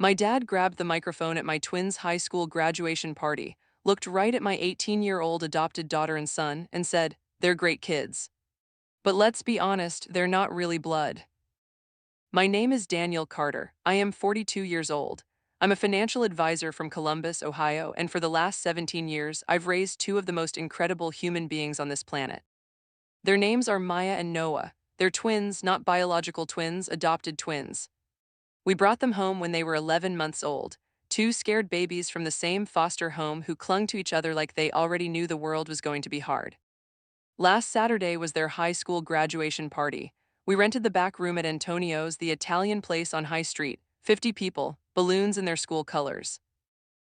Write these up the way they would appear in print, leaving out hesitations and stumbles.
My dad grabbed the microphone at my twins' high school graduation party, looked right at my 18-year-old adopted daughter and son, and said, "They're great kids. But let's be honest, they're not really blood." My name is Daniel Carter. I am 42 years old. I'm a financial advisor from Columbus, Ohio, and for the last 17 years, I've raised two of the most incredible human beings on this planet. Their names are Maya and Noah. They're twins, not biological twins, adopted twins. We brought them home when they were 11 months old, two scared babies from the same foster home who clung to each other like they already knew the world was going to be hard. Last Saturday was their high school graduation party. We rented the back room at Antonio's, the Italian place on High Street, 50 people, balloons in their school colors.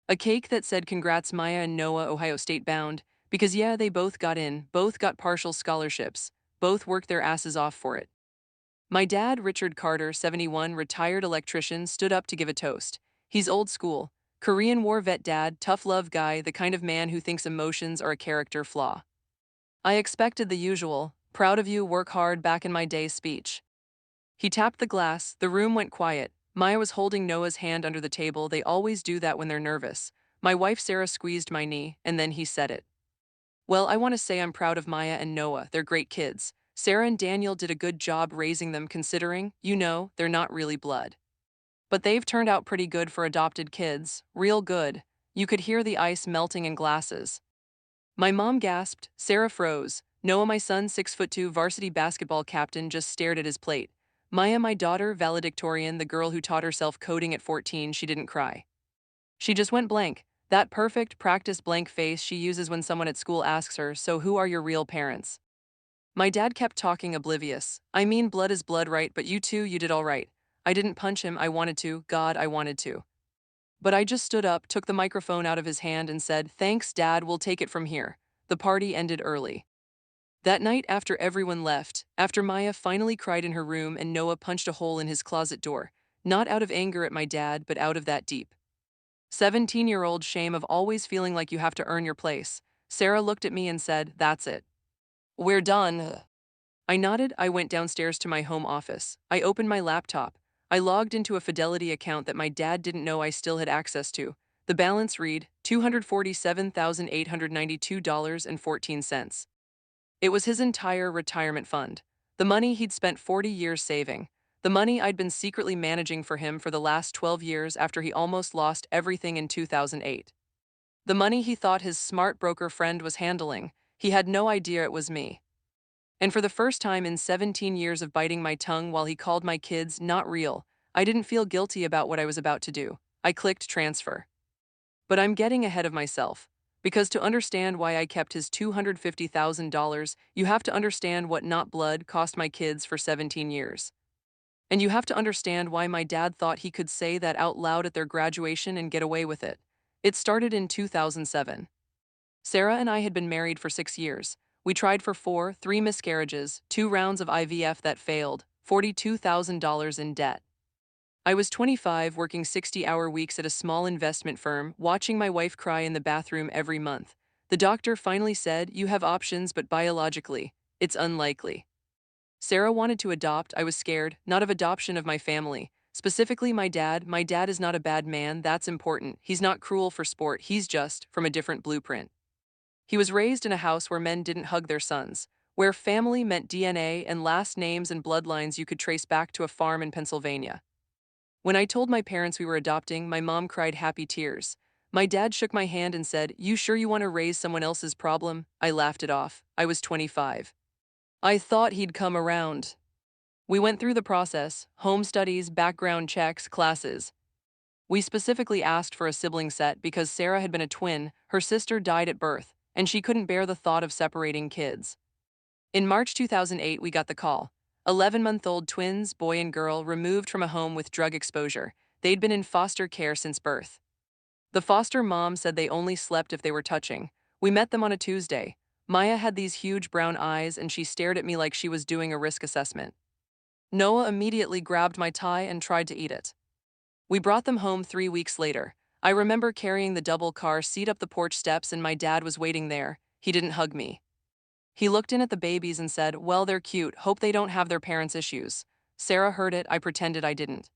A cake that said congrats Maya and Noah, Ohio State bound, because yeah, they both got in, both got partial scholarships, both worked their asses off for it. My dad, Richard Carter, 71, retired electrician, stood up to give a toast. He's old school, Korean War vet dad, tough love guy, the kind of man who thinks emotions are a character flaw. I expected the usual, proud of you, work hard, back in my day speech. He tapped the glass, the room went quiet. Maya was holding Noah's hand under the table, they always do that when they're nervous. My wife Sarah squeezed my knee, and then he said it. Well, I want to say I'm proud of Maya and Noah, they're great kids. Sarah and Daniel did a good job raising them considering, they're not really blood. But they've turned out pretty good for adopted kids, real good. You could hear the ice melting in glasses. My mom gasped, Sarah froze. Noah, my son, 6'2", varsity basketball captain, just stared at his plate. Maya, my daughter, valedictorian, the girl who taught herself coding at 14, she didn't cry. She just went blank, that perfect, practiced blank face she uses when someone at school asks her, so who are your real parents? My dad kept talking, oblivious. I mean, blood is blood, right? But you two, you did all right. I didn't punch him, I wanted to, God, I wanted to. But I just stood up, took the microphone out of his hand and said, thanks, Dad, we'll take it from here. The party ended early. That night, after everyone left, after Maya finally cried in her room and Noah punched a hole in his closet door, not out of anger at my dad, but out of that deep 17-year-old shame of always feeling like you have to earn your place, Sarah looked at me and said, that's it. We're done. I nodded. I went downstairs to my home office. I opened my laptop. I logged into a Fidelity account that my dad didn't know I still had access to. The balance read $247,892.14. It was his entire retirement fund. The money he'd spent 40 years saving. The money I'd been secretly managing for him for the last 12 years after he almost lost everything in 2008. The money he thought his smart broker friend was handling. He had no idea it was me. And for the first time in 17 years of biting my tongue while he called my kids not real, I didn't feel guilty about what I was about to do. I clicked transfer. But I'm getting ahead of myself. Because to understand why I kept his $250,000, you have to understand what not blood cost my kids for 17 years. And you have to understand why my dad thought he could say that out loud at their graduation and get away with it. It started in 2007. Sarah and I had been married for 6 years. We tried for 4, 3 miscarriages, 2 rounds of IVF that failed, $42,000 in debt. I was 25, working 60-hour weeks at a small investment firm, watching my wife cry in the bathroom every month. The doctor finally said, you have options, but biologically, it's unlikely. Sarah wanted to adopt. I was scared, not of adoption, of my family. Specifically my dad. My dad is not a bad man, that's important. He's not cruel for sport, he's just from a different blueprint. He was raised in a house where men didn't hug their sons, where family meant DNA and last names and bloodlines you could trace back to a farm in Pennsylvania. When I told my parents we were adopting, my mom cried happy tears. My dad shook my hand and said, you sure you want to raise someone else's problem? I laughed it off. I was 25. I thought he'd come around. We went through the process, home studies, background checks, classes. We specifically asked for a sibling set because Sarah had been a twin, her sister died at birth, and she couldn't bear the thought of separating kids. In March 2008, we got the call. 11-month-old twins, boy and girl, removed from a home with drug exposure. They'd been in foster care since birth. The foster mom said they only slept if they were touching. We met them on a Tuesday. Maya had these huge brown eyes and she stared at me like she was doing a risk assessment. Noah immediately grabbed my tie and tried to eat it. We brought them home 3 weeks later. I remember carrying the double car seat up the porch steps and my dad was waiting there. He didn't hug me. He looked in at the babies and said, well, they're cute, hope they don't have their parents' issues. Sarah heard it, I pretended I didn't.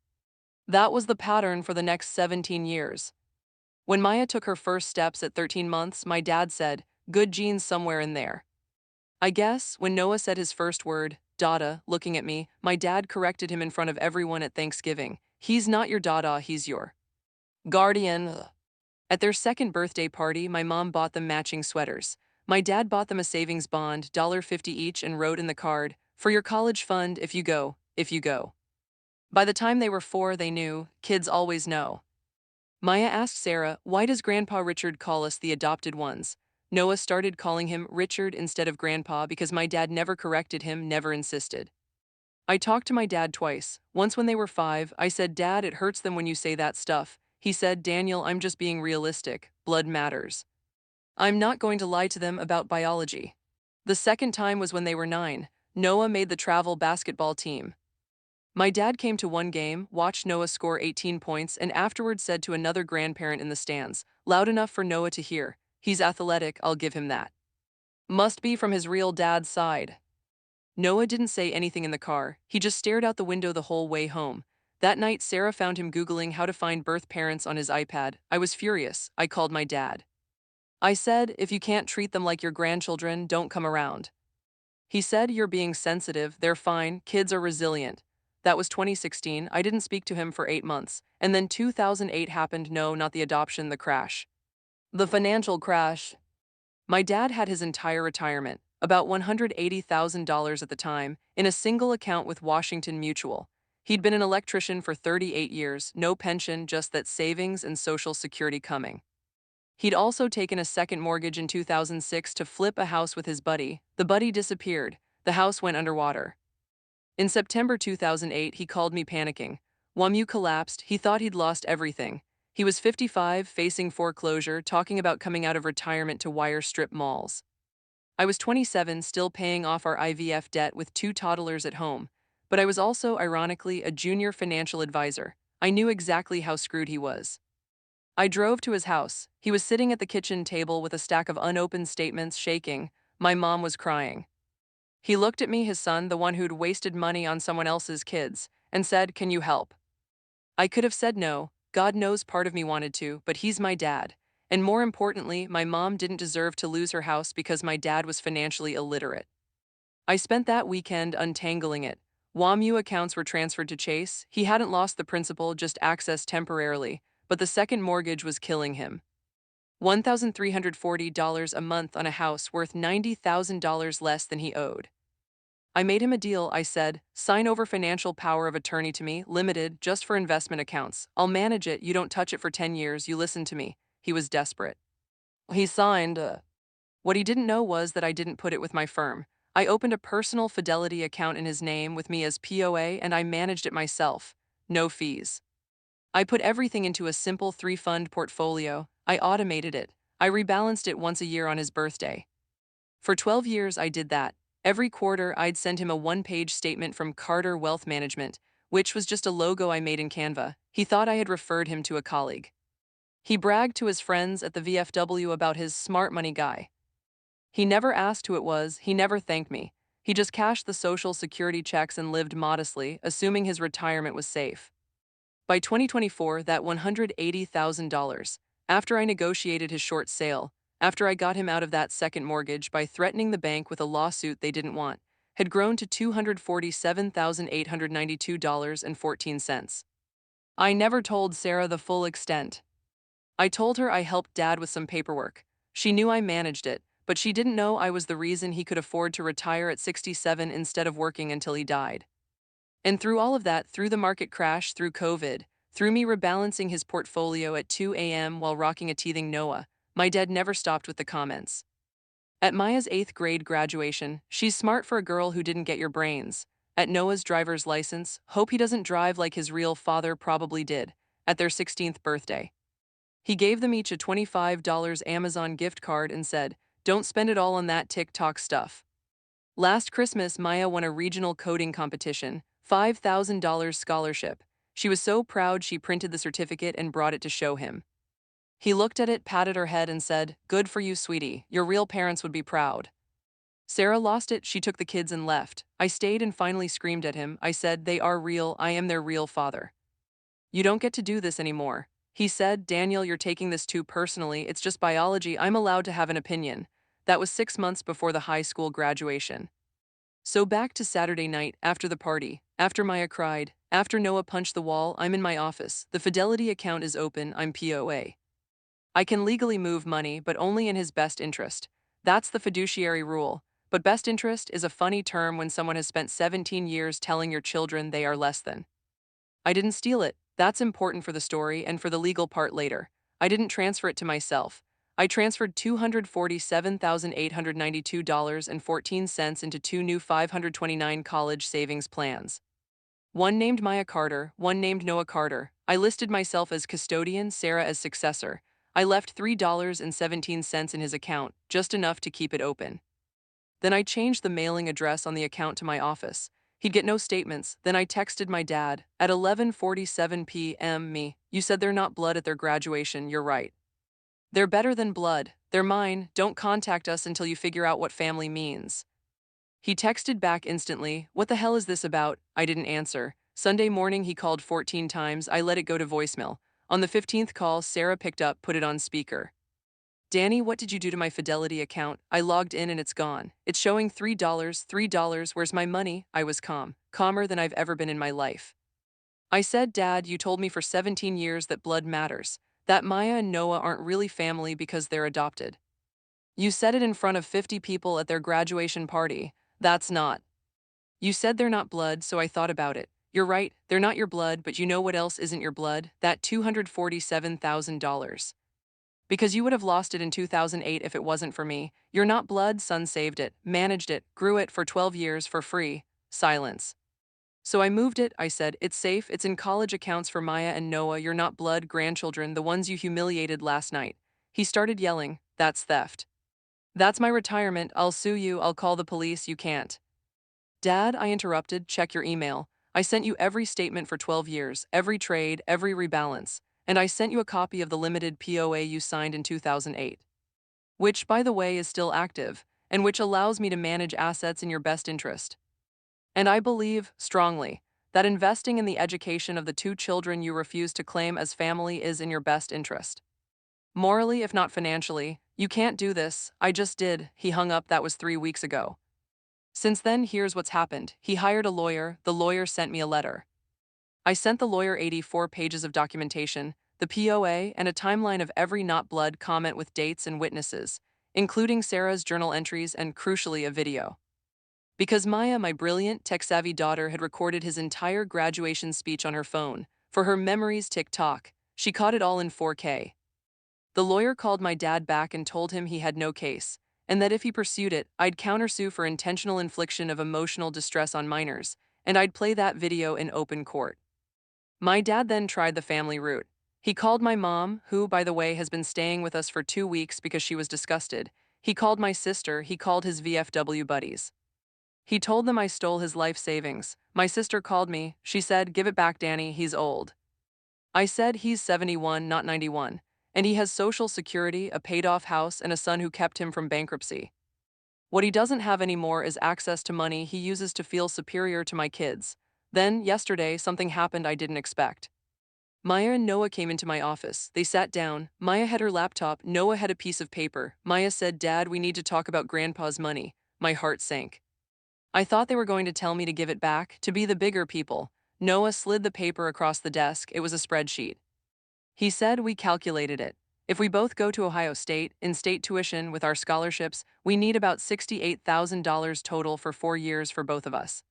That was the pattern for the next 17 years. When Maya took her first steps at 13 months, my dad said, "Good genes somewhere in there." I guess when Noah said his first word, Dada, looking at me, my dad corrected him in front of everyone at Thanksgiving. "He's not your Dada, he's your guardian." At their second birthday party, my mom bought them matching sweaters. My dad bought them a savings bond, $1.50 each, and wrote in the card, "For your college fund if you go, if you go." By the time they were 4, they knew. Kids always know. Maya asked Sarah, "Why does Grandpa Richard call us the adopted ones?" Noah started calling him Richard instead of Grandpa because my dad never corrected him, never insisted. I talked to my dad twice. Once when they were 5, I said, "Dad, it hurts them when you say that stuff." He said, "Daniel, I'm just being realistic. Blood matters. I'm not going to lie to them about biology." The second time was when they were 9. Noah made the travel basketball team. My dad came to one game, watched Noah score 18 points, and afterwards said to another grandparent in the stands, loud enough for Noah to hear, "He's athletic, I'll give him that." Must be from his real dad's side. Noah didn't say anything in the car, he just stared out the window the whole way home. That night, Sarah found him Googling how to find birth parents on his iPad. I was furious. I called my dad. I said, "If you can't treat them like your grandchildren, don't come around." He said, "You're being sensitive, they're fine, kids are resilient." That was 2016, I didn't speak to him for 8 months. And then 2008 happened, no, not the adoption, the crash. The financial crash. My dad had his entire retirement, about $180,000 at the time, in a single account with Washington Mutual. He'd been an electrician for 38 years, no pension, just that savings and Social Security coming. He'd also taken a second mortgage in 2006 to flip a house with his buddy. The buddy disappeared. The house went underwater. In September 2008, he called me panicking. WAMU collapsed, he thought he'd lost everything. He was 55, facing foreclosure, talking about coming out of retirement to wire strip malls. I was 27, still paying off our IVF debt with 2 toddlers at home. But I was also, ironically, a junior financial advisor. I knew exactly how screwed he was. I drove to his house. He was sitting at the kitchen table with a stack of unopened statements, shaking. My mom was crying. He looked at me, his son, the one who'd wasted money on someone else's kids, and said, "Can you help?" I could have said no. God knows part of me wanted to, but he's my dad. And more importantly, my mom didn't deserve to lose her house because my dad was financially illiterate. I spent that weekend untangling it. WAMU accounts were transferred to Chase. He hadn't lost the principal, just access temporarily, but the second mortgage was killing him. $1,340 a month on a house worth $90,000 less than he owed. I made him a deal. I said, "Sign over financial power of attorney to me, limited, just for investment accounts. I'll manage it, you don't touch it for 10 years, you listen to me." He was desperate. He signed. What he didn't know was that I didn't put it with my firm. I opened a personal Fidelity account in his name with me as POA, and I managed it myself. No fees. I put everything into a simple 3-fund portfolio. I automated it. I rebalanced it once a year on his birthday. For 12 years, I did that. Every quarter, I'd send him a 1-page statement from Carter Wealth Management, which was just a logo I made in Canva. He thought I had referred him to a colleague. He bragged to his friends at the VFW about his smart money guy. He never asked who it was, he never thanked me. He just cashed the Social Security checks and lived modestly, assuming his retirement was safe. By 2024, that $180,000, after I negotiated his short sale, after I got him out of that second mortgage by threatening the bank with a lawsuit they didn't want, had grown to $247,892.14. I never told Sarah the full extent. I told her I helped Dad with some paperwork. She knew I managed it, but she didn't know I was the reason he could afford to retire at 67 instead of working until he died. And through all of that, through the market crash, through COVID, through me rebalancing his portfolio at 2 a.m. while rocking a teething Noah, my dad never stopped with the comments. At Maya's 8th grade graduation, "She's smart for a girl who didn't get your brains." At Noah's driver's license, "Hope he doesn't drive like his real father probably did." At their 16th birthday, he gave them each a $25 Amazon gift card and said, "Don't spend it all on that TikTok stuff." Last Christmas, Maya won a regional coding competition, $5,000 scholarship. She was so proud she printed the certificate and brought it to show him. He looked at it, patted her head, and said, "Good for you, sweetie. Your real parents would be proud." Sarah lost it. She took the kids and left. I stayed and finally screamed at him. I said, "They are real. I am their real father." You don't get to do this anymore. He said, Daniel, you're taking this too personally. It's just biology. I'm allowed to have an opinion. That was 6 months before the high school graduation. So back to Saturday night, after the party, after Maya cried, after Noah punched the wall, I'm in my office. The Fidelity account is open, I'm POA. I can legally move money, but only in his best interest. That's the fiduciary rule. But best interest is a funny term when someone has spent 17 years telling your children they are less than. I didn't steal it. That's important for the story and for the legal part later. I didn't transfer it to myself. I transferred $247,892.14 into two new 529 college savings plans. One named Maya Carter, one named Noah Carter. I listed myself as custodian, Sarah as successor. I left $3.17 in his account, just enough to keep it open. Then I changed the mailing address on the account to my office. He'd get no statements. Then I texted my dad at 11:47 p.m. Me, you said they're not blood at their graduation, you're right. They're better than blood. They're mine. Don't contact us until you figure out what family means. He texted back instantly, what the hell is this about? I didn't answer. Sunday morning he called 14 times, I let it go to voicemail. On the 15th call, Sarah picked up, put it on speaker. Danny, what did you do to my Fidelity account? I logged in and it's gone. It's showing $3, where's my money? I was calm, calmer than I've ever been in my life. I said, Dad, you told me for 17 years that blood matters, that Maya and Noah aren't really family because they're adopted. You said it in front of 50 people at their graduation party. That's not. You said they're not blood, so I thought about it. You're right, they're not your blood, but you know what else isn't your blood? That $247,000. Because you would have lost it in 2008 if it wasn't for me. You're not blood, son saved it, managed it, grew it for 12 years for free. Silence. So I moved it, I said, it's safe, it's in college accounts for Maya and Noah, you're not blood grandchildren, the ones you humiliated last night. He started yelling, that's theft. That's my retirement, I'll sue you, I'll call the police, you can't. Dad, I interrupted, check your email. I sent you every statement for 12 years, every trade, every rebalance, and I sent you a copy of the limited POA you signed in 2008. Which, by the way, is still active, and which allows me to manage assets in your best interest. And I believe, strongly, that investing in the education of the two children you refuse to claim as family is in your best interest. Morally, if not financially, you can't do this, I just did, he hung up, that was 3 weeks ago. Since then, here's what's happened. He hired a lawyer, the lawyer sent me a letter. I sent the lawyer 84 pages of documentation, the POA, and a timeline of every not blood comment with dates and witnesses, including Sarah's journal entries and, crucially, a video. Because Maya, my brilliant, tech-savvy daughter, had recorded his entire graduation speech on her phone, for her memories tick-tock, she caught it all in 4K. The lawyer called my dad back and told him he had no case, and that if he pursued it, I'd countersue for intentional infliction of emotional distress on minors, and I'd play that video in open court. My dad then tried the family route. He called my mom, who, by the way, has been staying with us for 2 weeks because she was disgusted. He called my sister, he called his VFW buddies. He told them I stole his life savings. My sister called me, she said, give it back, Danny, he's old. I said he's 71, not 91. And he has Social Security, a paid-off house, and a son who kept him from bankruptcy. What he doesn't have anymore is access to money he uses to feel superior to my kids. Then, yesterday, something happened I didn't expect. Maya and Noah came into my office. They sat down. Maya had her laptop. Noah had a piece of paper. Maya said, Dad, we need to talk about Grandpa's money. My heart sank. I thought they were going to tell me to give it back, to be the bigger people. Noah slid the paper across the desk. It was a spreadsheet. He said we calculated it. If we both go to Ohio State, in state tuition with our scholarships, we need about $68,000 total for 4 years for both of us.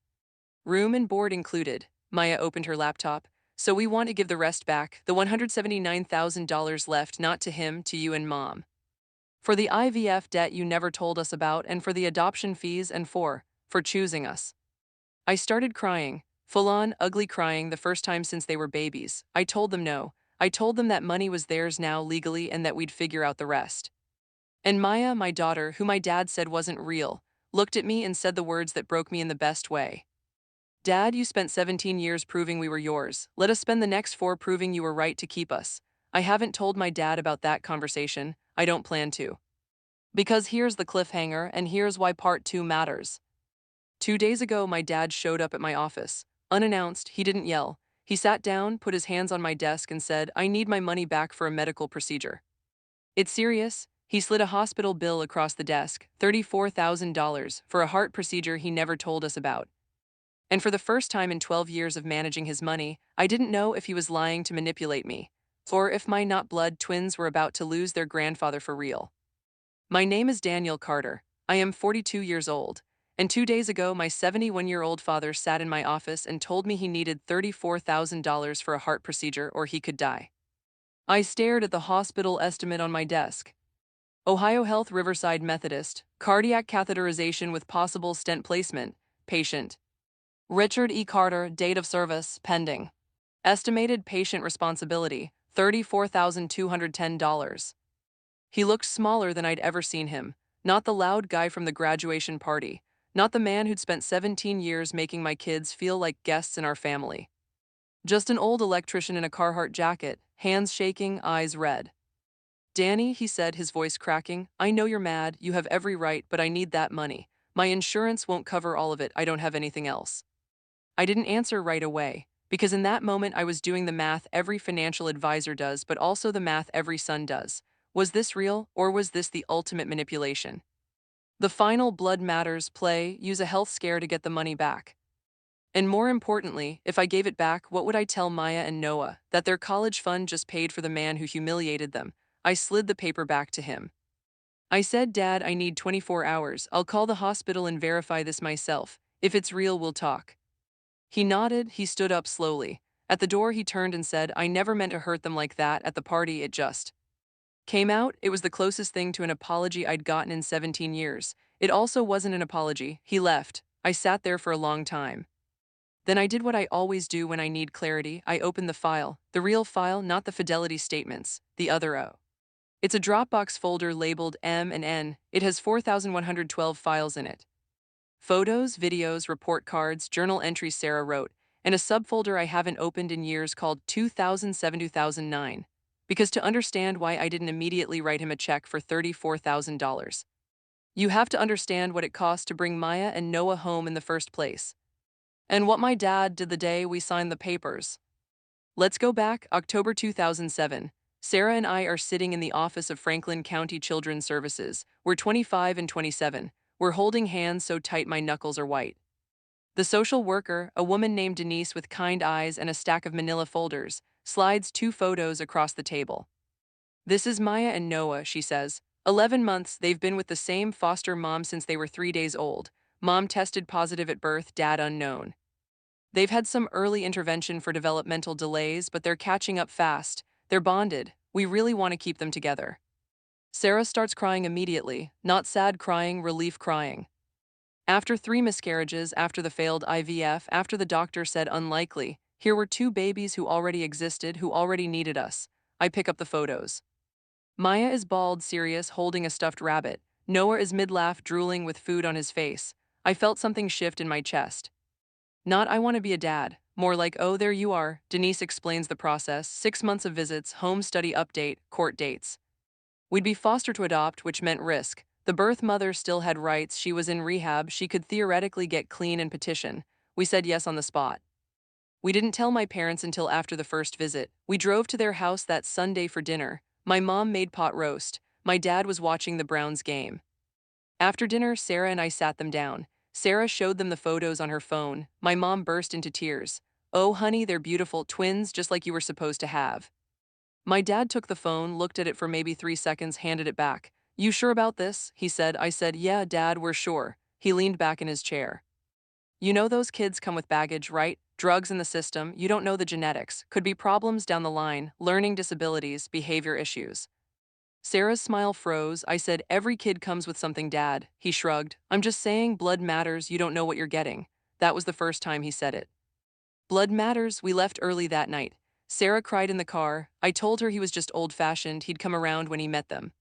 Room and board included. Maya opened her laptop. So we want to give the rest back, the $179,000 left, not to him, to you and Mom. For the IVF debt you never told us about, and for the adoption fees, and for choosing us. I started crying, full-on, ugly crying, the first time since they were babies. I told them no. I told them that money was theirs now legally and that we'd figure out the rest. And Maya, my daughter, who my dad said wasn't real, looked at me and said the words that broke me in the best way. Dad, you spent 17 years proving we were yours. Let us spend the next 4 proving you were right to keep us. I haven't told my dad about that conversation. I don't plan to. Because here's the cliffhanger, and here's why part 2 matters. 2 days ago, my dad showed up at my office. Unannounced, he didn't yell. He sat down, put his hands on my desk, and said, I need my money back for a medical procedure. It's serious. He slid a hospital bill across the desk, $34,000, for a heart procedure he never told us about. And for the first time in 12 years of managing his money, I didn't know if he was lying to manipulate me, or if my not blood twins were about to lose their grandfather for real. My name is Daniel Carter. I am 42 years old. And 2 days ago, my 71-year-old father sat in my office and told me he needed $34,000 for a heart procedure or he could die. I stared at the hospital estimate on my desk. Ohio Health Riverside Methodist, cardiac catheterization with possible stent placement, patient. Richard E. Carter, date of service, pending. Estimated patient responsibility, $34,210. He looked smaller than I'd ever seen him, not the loud guy from the graduation party, not the man who'd spent 17 years making my kids feel like guests in our family. Just an old electrician in a Carhartt jacket, hands shaking, eyes red. Danny, he said, his voice cracking, I know you're mad, you have every right, but I need that money. My insurance won't cover all of it, I don't have anything else. I didn't answer right away, because in that moment I was doing the math every financial advisor does, but also the math every son does. Was this real, or was this the ultimate manipulation? The final blood matters play, use a health scare to get the money back. And more importantly, if I gave it back, what would I tell Maya and Noah? That their college fund just paid for the man who humiliated them. I slid the paper back to him. I said, Dad, I need 24 hours. I'll call the hospital and verify this myself. If it's real, we'll talk. He nodded, he stood up slowly. At the door he turned and said, I never meant to hurt them like that at the party, it just came out. It was the closest thing to an apology I'd gotten in 17 years. It also wasn't an apology. He left. I sat there for a long time. Then I did what I always do when I need clarity. I opened the file. The real file, not the fidelity statements. The other O. It's a Dropbox folder labeled M and N. It has 4,112 files in it. Photos, videos, report cards, journal entries Sarah wrote, and a subfolder I haven't opened in years called 2007-2009. Because to understand why I didn't immediately write him a check for $34,000. You have to understand what it cost to bring Maya and Noah home in the first place. And what my dad did the day we signed the papers. Let's go back, October 2007. Sarah and I are sitting in the office of Franklin County Children's Services. We're 25 and 27. We're holding hands so tight my knuckles are white. The social worker, a woman named Denise with kind eyes and a stack of manila folders, slides 2 photos across the table. This is Maya and Noah, she says. 11 months, they've been with the same foster mom since they were 3 days old. Mom tested positive at birth, dad unknown. They've had some early intervention for developmental delays, but they're catching up fast. They're bonded. We really want to keep them together. Sarah starts crying immediately, not sad crying, relief crying. After 3 miscarriages, after the failed IVF, after the doctor said unlikely, here were 2 babies who already existed, who already needed us. I pick up the photos. Maya is bald, serious, holding a stuffed rabbit. Noah is mid-laugh, drooling with food on his face. I felt something shift in my chest. Not I want to be a dad, more like oh there you are. Denise explains the process, 6 months of visits, home study update, court dates. We'd be foster to adopt, which meant risk. The birth mother still had rights, she was in rehab, she could theoretically get clean and petition. We said yes on the spot. We didn't tell my parents until after the first visit. We drove to their house that Sunday for dinner. My mom made pot roast. My dad was watching the Browns game. After dinner, Sarah and I sat them down. Sarah showed them the photos on her phone. My mom burst into tears. Oh, honey, they're beautiful twins, just like you were supposed to have. My dad took the phone, looked at it for maybe 3 seconds, handed it back. You sure about this? He said. I said, yeah, Dad, we're sure. He leaned back in his chair. You know those kids come with baggage, right? Drugs in the system, you don't know the genetics. Could be problems down the line, learning disabilities, behavior issues. Sarah's smile froze. I said, every kid comes with something, Dad. He shrugged. I'm just saying blood matters, you don't know what you're getting. That was the first time he said it. Blood matters. We left early that night. Sarah cried in the car. I told her he was just old-fashioned, he'd come around when he met them.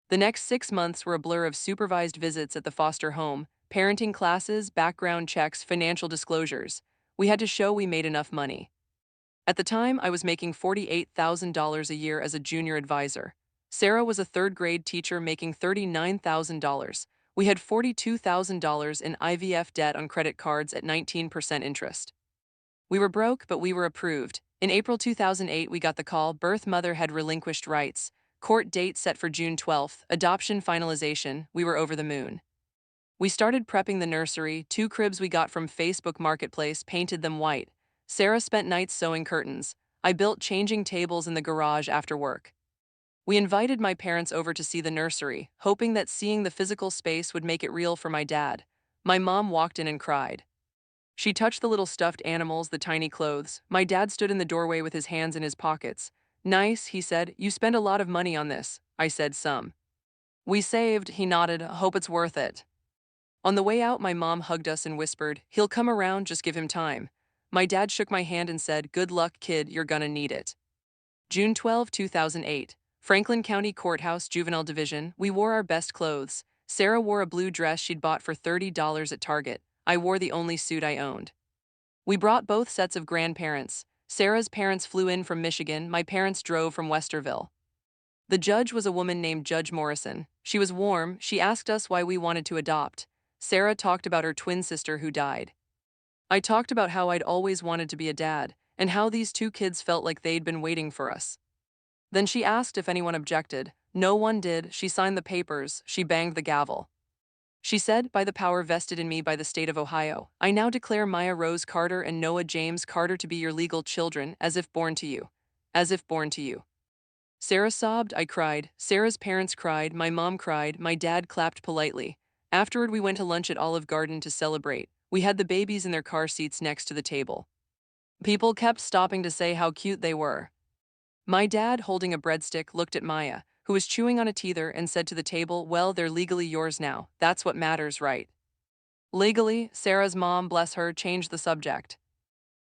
The next 6 months were a blur of supervised visits at the foster home, parenting classes, background checks, financial disclosures. We had to show we made enough money. At the time, I was making $48,000 a year as a junior advisor. Sarah was a 3rd-grade teacher making $39,000. We had $42,000 in IVF debt on credit cards at 19% interest. We were broke, but we were approved. In April 2008, we got the call birth mother had relinquished rights. Court date set for June 12th, adoption finalization, we were over the moon. We started prepping the nursery, 2 cribs we got from Facebook Marketplace, painted them white. Sarah spent nights sewing curtains. I built changing tables in the garage after work. We invited my parents over to see the nursery, hoping that seeing the physical space would make it real for my dad. My mom walked in and cried. She touched the little stuffed animals, the tiny clothes. My dad stood in the doorway with his hands in his pockets. Nice, he said. You spend a lot of money on this. I said some. We saved, he nodded. Hope it's worth it. On the way out, my mom hugged us and whispered, he'll come around, just give him time. My dad shook my hand and said, good luck, kid, you're gonna need it. June 12, 2008. Franklin County Courthouse, Juvenile Division. We wore our best clothes. Sarah wore a blue dress she'd bought for $30 at Target. I wore the only suit I owned. We brought both sets of grandparents. Sarah's parents flew in from Michigan, my parents drove from Westerville. The judge was a woman named Judge Morrison. She was warm, she asked us why we wanted to adopt. Sarah talked about her twin sister who died. I talked about how I'd always wanted to be a dad, and how these 2 kids felt like they'd been waiting for us. Then she asked if anyone objected. No one did. She signed the papers, she banged the gavel. She said, by the power vested in me by the state of Ohio, I now declare Maya Rose Carter and Noah James Carter to be your legal children, as if born to you. As if born to you. Sarah sobbed, I cried. Sarah's parents cried, my mom cried, my dad clapped politely. Afterward, we went to lunch at Olive Garden to celebrate. We had the babies in their car seats next to the table. People kept stopping to say how cute they were. My dad, holding a breadstick, looked at Maya, who was chewing on a teether, and said to the table, well, they're legally yours now. That's what matters, right? Legally, Sarah's mom, bless her, changed the subject.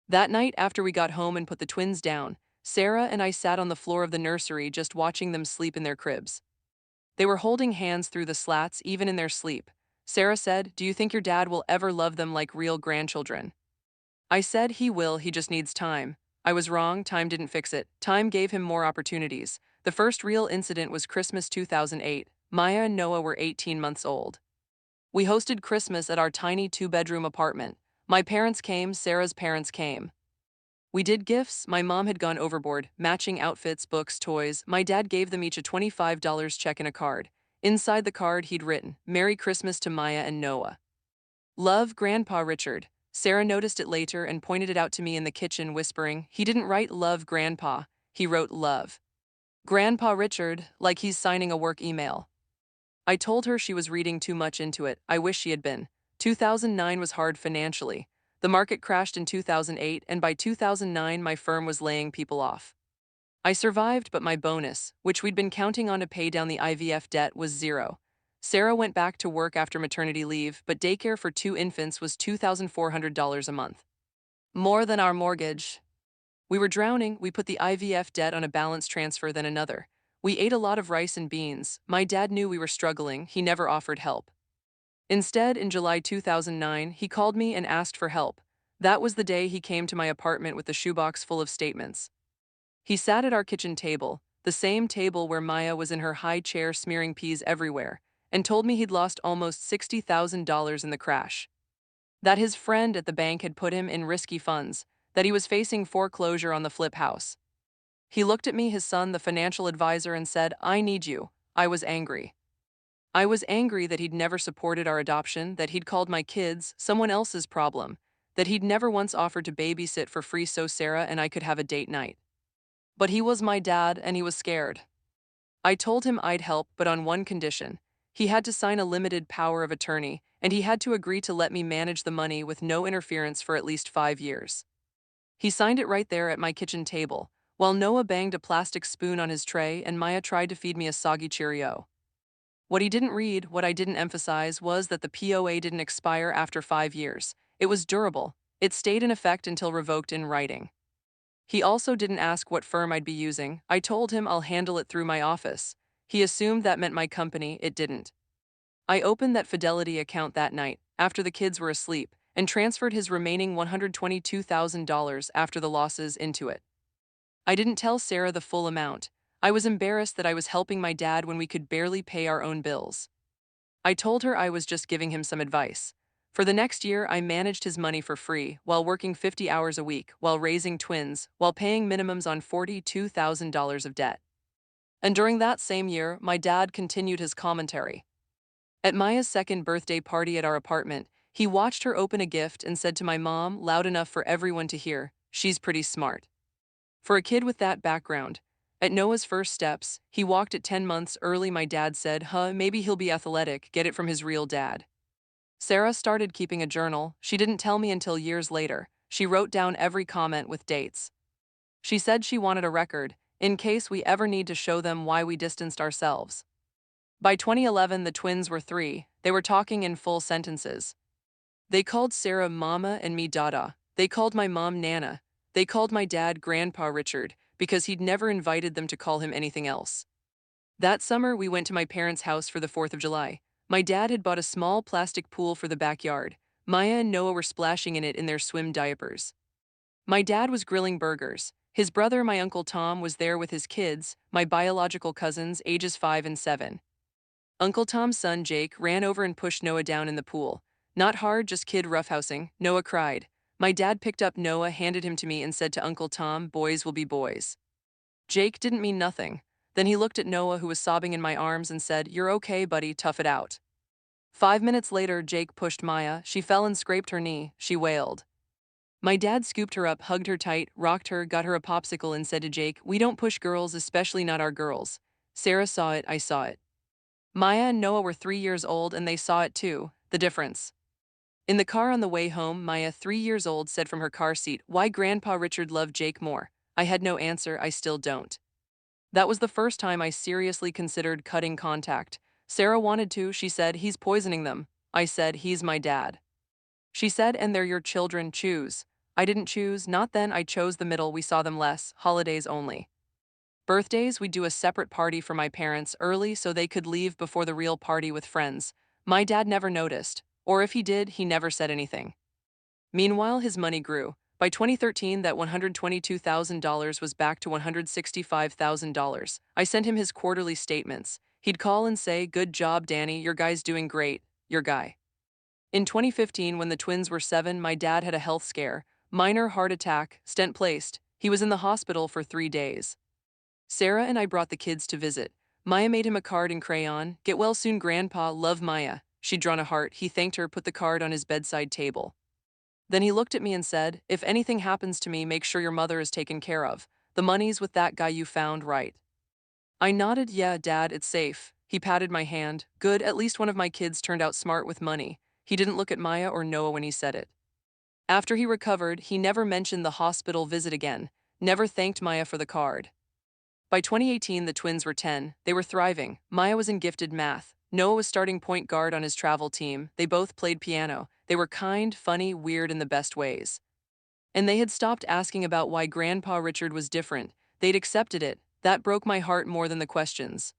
That night, after we got home and put the twins down, Sarah and I sat on the floor of the nursery just watching them sleep in their cribs. They were holding hands through the slats, even in their sleep. Sarah said, do you think your dad will ever love them like real grandchildren? I said he will, he just needs time. I was wrong, time didn't fix it. Time gave him more opportunities. The first real incident was Christmas 2008. Maya and Noah were 18 months old. We hosted Christmas at our tiny 2-bedroom apartment. My parents came, Sarah's parents came. We did gifts, my mom had gone overboard, matching outfits, books, toys. My dad gave them each a $25 check and a card. Inside the card he'd written, Merry Christmas to Maya and Noah. Love, Grandpa Richard. Sarah noticed it later and pointed it out to me in the kitchen, whispering, he didn't write love, Grandpa. He wrote love. Grandpa Richard, like he's signing a work email. I told her she was reading too much into it. I wish she had been. 2009 was hard financially. The market crashed in 2008, and by 2009 my firm was laying people off. I survived, but my bonus, which we'd been counting on to pay down the IVF debt, was zero. Sarah went back to work after maternity leave, but daycare for 2 infants was $2,400 a month. More than our mortgage. We were drowning. We put the IVF debt on a balance transfer, then another. We ate a lot of rice and beans. My dad knew we were struggling. He never offered help. Instead, in July 2009, he called me and asked for help. That was the day he came to my apartment with the shoebox full of statements. He sat at our kitchen table, the same table where Maya was in her high chair smearing peas everywhere, and told me he'd lost almost $60,000 in the crash. That his friend at the bank had put him in risky funds, that he was facing foreclosure on the flip house. He looked at me, his son, the financial advisor, and said, I need you. I was angry. I was angry that he'd never supported our adoption, that he'd called my kids someone else's problem, that he'd never once offered to babysit for free so Sarah and I could have a date night. But he was my dad, and he was scared. I told him I'd help, but on one condition. He had to sign a limited power of attorney, and he had to agree to let me manage the money with no interference for at least 5 years. He signed it right there at my kitchen table, while Noah banged a plastic spoon on his tray and Maya tried to feed me a soggy Cheerio. What he didn't read, what I didn't emphasize, was that the POA didn't expire after 5 years. It was durable. It stayed in effect until revoked in writing. He also didn't ask what firm I'd be using. I told him I'll handle it through my office. He assumed that meant my company. It didn't. I opened that Fidelity account that night, after the kids were asleep, and transferred his remaining $122,000 after the losses into it. I didn't tell Sarah the full amount. I was embarrassed that I was helping my dad when we could barely pay our own bills. I told her I was just giving him some advice. For the next year, I managed his money for free, while working 50 hours a week, while raising twins, while paying minimums on $42,000 of debt. And during that same year, my dad continued his commentary. At Maya's second birthday party at our apartment, he watched her open a gift and said to my mom, loud enough for everyone to hear, "She's pretty smart." For a kid with that background, at Noah's first steps, he walked at 10 months early. My dad said, maybe he'll be athletic, get it from his real dad. Sarah started keeping a journal. She didn't tell me until years later. She wrote down every comment with dates. She said she wanted a record, in case we ever need to show them why we distanced ourselves. By 2011, the twins were 3. They were talking in full sentences. They called Sarah Mama and me Dada. They called my mom Nana. They called my dad Grandpa Richard, because he'd never invited them to call him anything else. That summer, we went to my parents' house for the 4th of July. My dad had bought a small plastic pool for the backyard. Maya and Noah were splashing in it in their swim diapers. My dad was grilling burgers. His brother, my Uncle Tom, was there with his kids, my biological cousins, ages 5 and 7. Uncle Tom's son, Jake, ran over and pushed Noah down in the pool. Not hard, just kid roughhousing, Noah cried. My dad picked up Noah, handed him to me, and said to Uncle Tom, "Boys will be boys." Jake didn't mean nothing. Then he looked at Noah, who was sobbing in my arms, and said, "You're okay, buddy, tough it out." 5 minutes later, Jake pushed Maya. She fell and scraped her knee. She wailed. My dad scooped her up, hugged her tight, rocked her, got her a popsicle, and said to Jake, "We don't push girls, especially not our girls." Sarah saw it, I saw it. Maya and Noah were 3 years old, and they saw it too, the difference. In the car on the way home, Maya, 3 years old, said from her car seat, "Why Grandpa Richard loved Jake more." I had no answer, I still don't. That was the first time I seriously considered cutting contact. Sarah wanted to, she said, "He's poisoning them." I said, "He's my dad." She said, "And they're your children, choose." I didn't choose, not then, I chose the middle. We saw them less, holidays only. Birthdays, we'd do a separate party for my parents early so they could leave before the real party with friends. My dad never noticed, or if he did, he never said anything. Meanwhile, his money grew. By 2013, that $122,000 was back to $165,000. I sent him his quarterly statements. He'd call and say, "Good job, Danny, your guy's doing great, your guy." In 2015, when the twins were 7, my dad had a health scare. Minor heart attack, stent placed. He was in the hospital for 3 days. Sarah and I brought the kids to visit. Maya made him a card in crayon. "Get well soon, Grandpa, love, Maya." She'd drawn a heart. He thanked her, put the card on his bedside table. Then he looked at me and said, "If anything happens to me, make sure your mother is taken care of. The money's with that guy you found, right?" I nodded, "Yeah, Dad, it's safe." He patted my hand. "Good, at least one of my kids turned out smart with money." He didn't look at Maya or Noah when he said it. After he recovered, he never mentioned the hospital visit again, never thanked Maya for the card. By 2018, the twins were 10. They were thriving. Maya was in gifted math. Noah was starting point guard on his travel team. They both played piano. They were kind, funny, weird in the best ways. And they had stopped asking about why Grandpa Richard was different. They'd accepted it. That broke my heart more than the questions.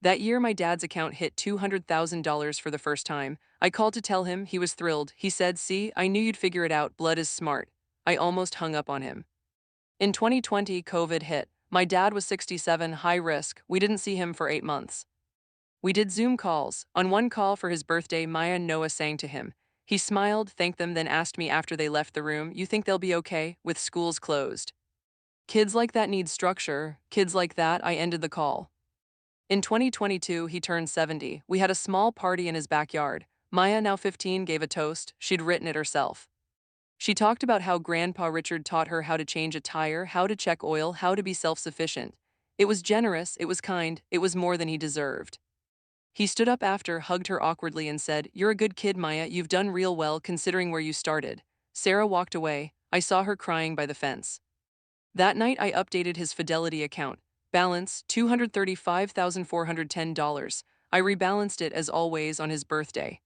That year, my dad's account hit $200,000 for the first time. I called to tell him. He was thrilled. He said, "See, I knew you'd figure it out. Blood is smart." I almost hung up on him. In 2020, COVID hit. My dad was 67, high risk. We didn't see him for 8 months. We did Zoom calls. On one call for his birthday, Maya and Noah sang to him. He smiled, thanked them, then asked me after they left the room, "You think they'll be okay, with schools closed?" Kids like that need structure. Kids like that, I ended the call. In 2022, he turned 70. We had a small party in his backyard. Maya, now 15, gave a toast. She'd written it herself. She talked about how Grandpa Richard taught her how to change a tire, how to check oil, how to be self-sufficient. It was generous, it was kind, it was more than he deserved. He stood up after, hugged her awkwardly, and said, "You're a good kid, Maya. You've done real well considering where you started." Sarah walked away. I saw her crying by the fence. That night, I updated his Fidelity account. Balance, $235,410. I rebalanced it as always on his birthday.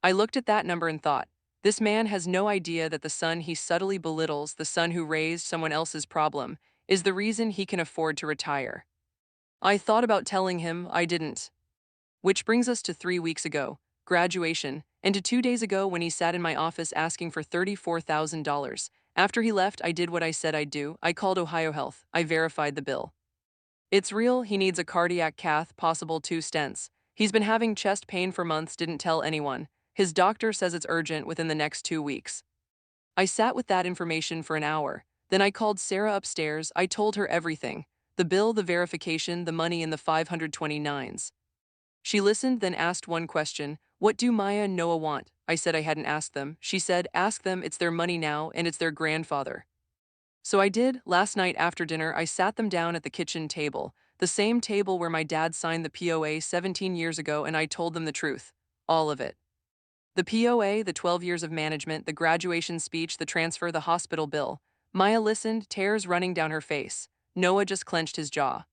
I looked at that number and thought, this man has no idea that the son he subtly belittles, the son who raised someone else's problem, is the reason he can afford to retire. I thought about telling him, I didn't. Which brings us to 3 weeks ago, graduation, and to 2 days ago when he sat in my office asking for $34,000. After he left, I did what I said I'd do. I called Ohio Health. I verified the bill. It's real, he needs a cardiac cath, possible 2 stents. He's been having chest pain for months, didn't tell anyone. His doctor says it's urgent within the next 2 weeks. I sat with that information for an hour. Then I called Sarah upstairs. I told her everything: the bill, the verification, the money, and the 529s. She listened, then asked one question: "What do Maya and Noah want?" I said I hadn't asked them. She said, "Ask them, it's their money now, and it's their grandfather." So I did. Last night after dinner, I sat them down at the kitchen table, the same table where my dad signed the POA 17 years ago, and I told them the truth. All of it. The POA, the 12 years of management, the graduation speech, the transfer, the hospital bill. Maya listened, tears running down her face. Noah just clenched his jaw.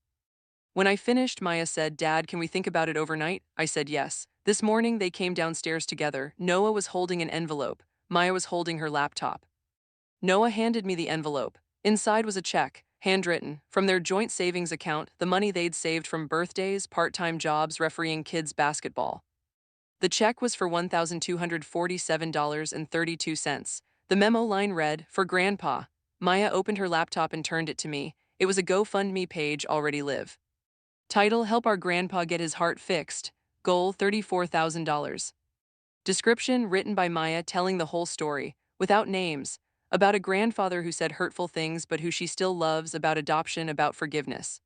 When I finished, Maya said, "Dad, can we think about it overnight?" I said yes. This morning they came downstairs together. Noah was holding an envelope. Maya was holding her laptop. Noah handed me the envelope. Inside was a check, handwritten, from their joint savings account, the money they'd saved from birthdays, part-time jobs, refereeing kids' basketball. The check was for $1,247.32. The memo line read, "For Grandpa." Maya opened her laptop and turned it to me. It was a GoFundMe page, already live. Title: Help Our Grandpa Get His Heart Fixed. Goal: $34,000. Description written by Maya, telling the whole story, without names, about a grandfather who said hurtful things but who she still loves, about adoption, about forgiveness.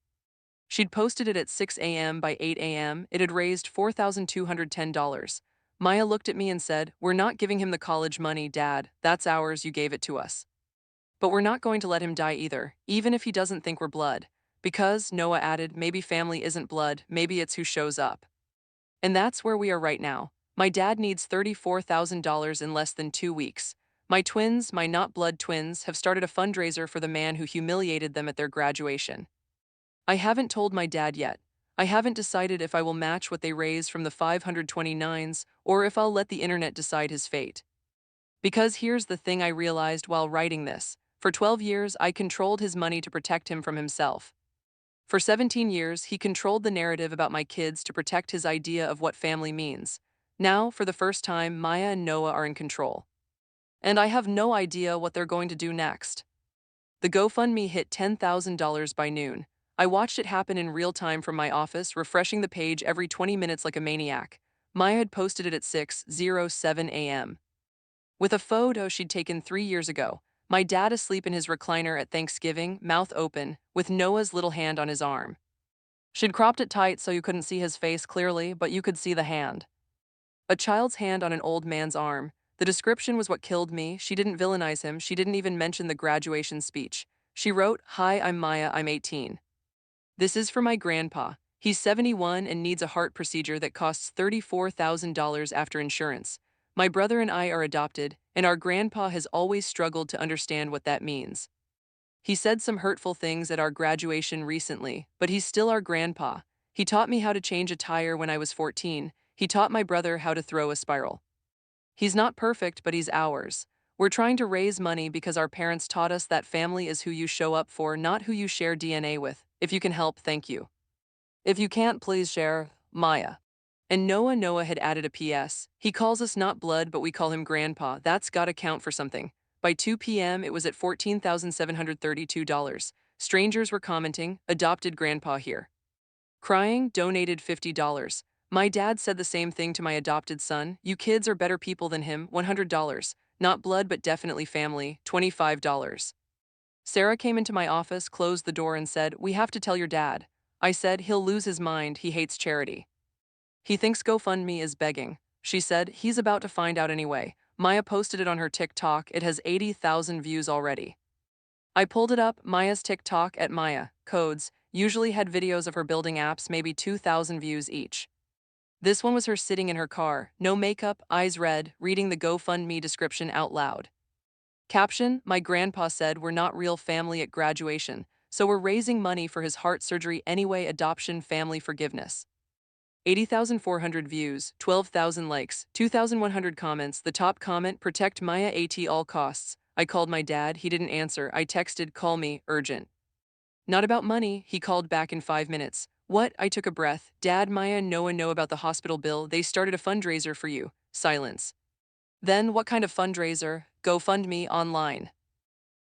She'd posted it at 6 a.m. By 8 a.m., it had raised $4,210. Maya looked at me and said, "We're not giving him the college money, Dad. That's ours, you gave it to us. But we're not going to let him die either, even if he doesn't think we're blood. Because," Noah added, "maybe family isn't blood, maybe it's who shows up." And that's where we are right now. My dad needs $34,000 in less than 2 weeks. My twins, my not blood twins, have started a fundraiser for the man who humiliated them at their graduation. I haven't told my dad yet. I haven't decided if I will match what they raise from the 529s or if I'll let the internet decide his fate. Because here's the thing I realized while writing this: for 12 years, I controlled his money to protect him from himself. For 17 years, he controlled the narrative about my kids to protect his idea of what family means. Now, for the first time, Maya and Noah are in control. And I have no idea what they're going to do next. The GoFundMe hit $10,000 by noon. I watched it happen in real time from my office, refreshing the page every 20 minutes like a maniac. Maya had posted it at 6:07 a.m. with a photo she'd taken 3 years ago. My dad asleep in his recliner at Thanksgiving, mouth open, with Noah's little hand on his arm. She'd cropped it tight so you couldn't see his face clearly, but you could see the hand. A child's hand on an old man's arm. The description was what killed me. She didn't villainize him. She didn't even mention the graduation speech. She wrote, "Hi, I'm Maya, I'm 18. This is for my grandpa. He's 71 and needs a heart procedure that costs $34,000 after insurance. My brother and I are adopted, and our grandpa has always struggled to understand what that means. He said some hurtful things at our graduation recently, but he's still our grandpa. He taught me how to change a tire when I was 14. He taught my brother how to throw a spiral. He's not perfect, but he's ours. We're trying to raise money because our parents taught us that family is who you show up for, not who you share DNA with. If you can help, thank you. If you can't, please share. Maya." And Noah had added a PS. "He calls us not blood, but we call him grandpa. That's gotta count for something." By 2 p.m., it was at $14,732. Strangers were commenting, "Adopted grandpa here." Crying, donated $50. My dad said the same thing to my adopted son: "You kids are better people than him." $100. Not blood, but definitely family. $25. Sarah came into my office, closed the door, and said, "We have to tell your dad." I said, "He'll lose his mind. He hates charity. He thinks GoFundMe is begging." She said, "He's about to find out anyway." Maya posted it on her TikTok. It has 80,000 views already. I pulled it up. Maya's TikTok at Maya Codes usually had videos of her building apps, maybe 2,000 views each. This one was her sitting in her car, no makeup, eyes red, reading the GoFundMe description out loud. Caption: "My grandpa said we're not real family at graduation, so we're raising money for his heart surgery anyway. Adoption, family forgiveness." 80,400 views, 12,000 likes, 2,100 comments. The top comment: "Protect Maya at all costs." I called my dad. He didn't answer. I texted, "Call me, urgent." "Not about money." He called back in 5 minutes. "What?" I took a breath. "Dad, Maya and Noah know about the hospital bill. They started a fundraiser for you." Silence. Then, "What kind of fundraiser?" "GoFundMe online."